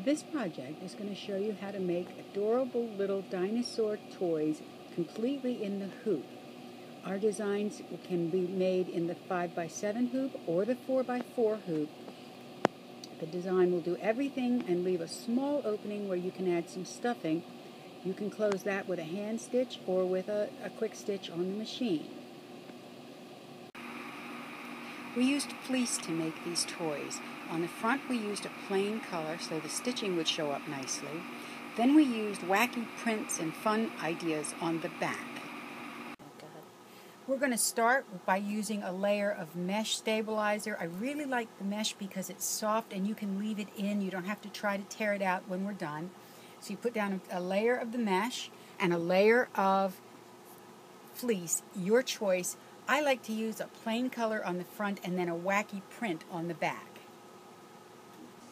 This project is going to show you how to make adorable little dinosaur toys completely in the hoop. Our designs can be made in the 5x7 hoop or the 4x4 hoop. The design will do everything and leave a small opening where you can add some stuffing. You can close that with a hand stitch or with a quick stitch on the machine. We used fleece to make these toys. On the front we used a plain color so the stitching would show up nicely. Then we used wacky prints and fun ideas on the back. We're going to start by using a layer of mesh stabilizer. I really like the mesh because it's soft and you can leave it in. You don't have to try to tear it out when we're done. So you put down a layer of the mesh and a layer of fleece, your choice. I like to use a plain color on the front and then a wacky print on the back.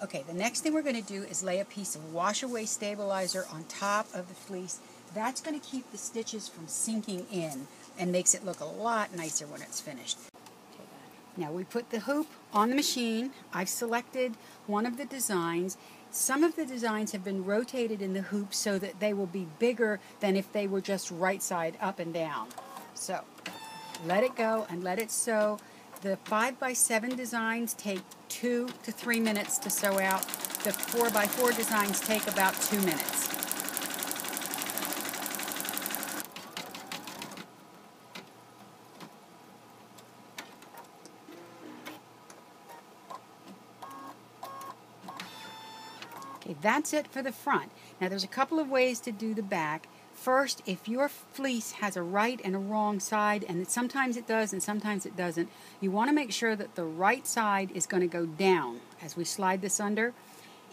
Okay, the next thing we're going to do is lay a piece of wash-away stabilizer on top of the fleece. That's going to keep the stitches from sinking in and makes it look a lot nicer when it's finished. Now we put the hoop on the machine. I've selected one of the designs. Some of the designs have been rotated in the hoop so that they will be bigger than if they were just right side up and down. So let it go and let it sew. The 5x7 designs take 2 to 3 minutes to sew out. The 4x4 designs take about 2 minutes. Okay, that's it for the front. Now there's a couple of ways to do the back. First, if your fleece has a right and a wrong side, and sometimes it does and sometimes it doesn't, you want to make sure that the right side is going to go down as we slide this under.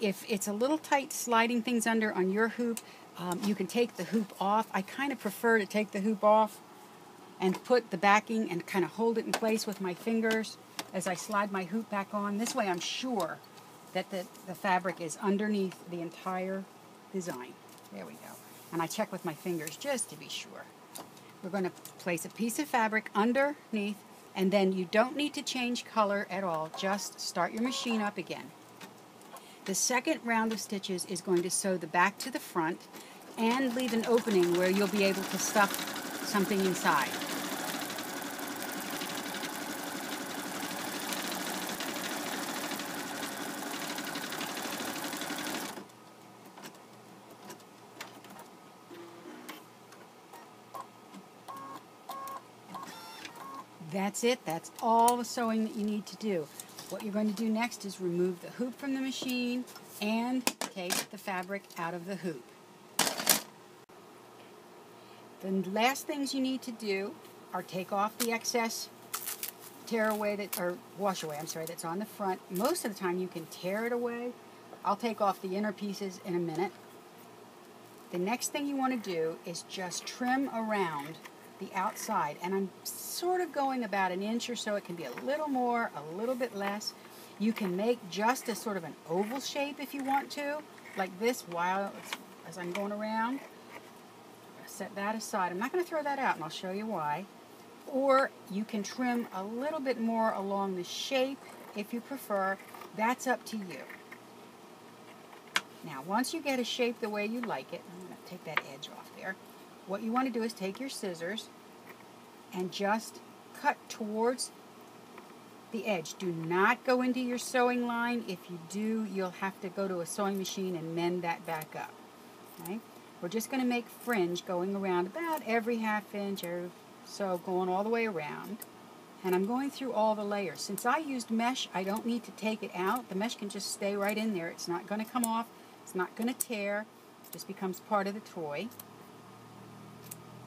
If it's a little tight sliding things under on your hoop, you can take the hoop off. I kind of prefer to take the hoop off and put the backing and kind of hold it in place with my fingers as I slide my hoop back on. This way I'm sure that the fabric is underneath the entire design. There we go. And I check with my fingers just to be sure. We're going to place a piece of fabric underneath, and then you don't need to change color at all. Just start your machine up again. The second round of stitches is going to sew the back to the front and leave an opening where you'll be able to stuff something inside. That's it. That's all the sewing that you need to do. What you're going to do next is remove the hoop from the machine and take the fabric out of the hoop. The last things you need to do are take off the excess wash away, that's on the front. Most of the time you can tear it away. I'll take off the inner pieces in a minute. The next thing you want to do is just trim around the outside, and I'm sort of going about 1 inch or so. It can be a little more, a little bit less. You can make just a sort of an oval shape if you want to, like this, as I'm going around. Set that aside. I'm not going to throw that out, and I'll show you why. Or you can trim a little bit more along the shape if you prefer. That's up to you. Now, once you get a shape the way you like it, I'm going to take that edge off there. What you want to do is take your scissors and just cut towards the edge. Do not go into your sewing line. If you do, you'll have to go to a sewing machine and mend that back up. Okay? We're just going to make fringe going around about every 1/2 inch or so, going all the way around. And I'm going through all the layers. Since I used mesh, I don't need to take it out. The mesh can just stay right in there. It's not going to come off. It's not going to tear. It just becomes part of the toy.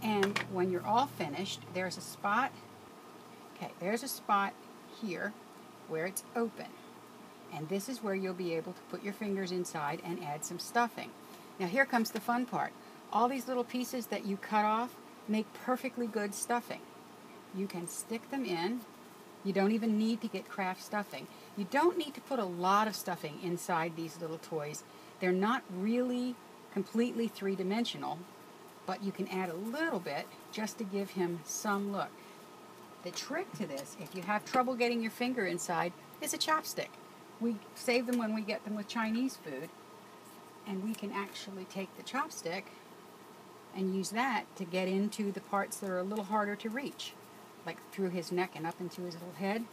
And when you're all finished, there's a spot. Okay, there's a spot here where it's open. And this is where you'll be able to put your fingers inside and add some stuffing. Now here comes the fun part. All these little pieces that you cut off make perfectly good stuffing. You can stick them in. You don't even need to get craft stuffing. You don't need to put a lot of stuffing inside these little toys. They're not really completely three-dimensional, but you can add a little bit just to give him some look. The trick to this, if you have trouble getting your finger inside, is a chopstick. We save them when we get them with Chinese food. And we can actually take the chopstick and use that to get into the parts that are a little harder to reach, like through his neck and up into his little head.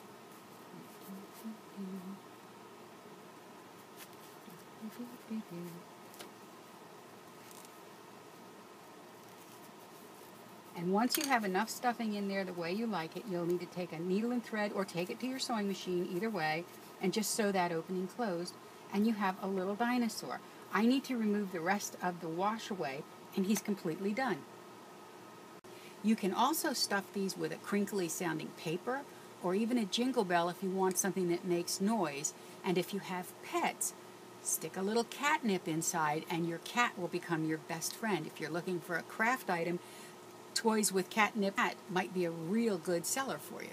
And once you have enough stuffing in there the way you like it, you'll need to take a needle and thread or take it to your sewing machine, either way, and just sew that opening closed, and you have a little dinosaur. I need to remove the rest of the wash away, and he's completely done. You can also stuff these with a crinkly sounding paper or even a jingle bell if you want something that makes noise. And if you have pets, stick a little catnip inside and your cat will become your best friend. If you're looking for a craft item, toys with catnip might be a real good seller for you.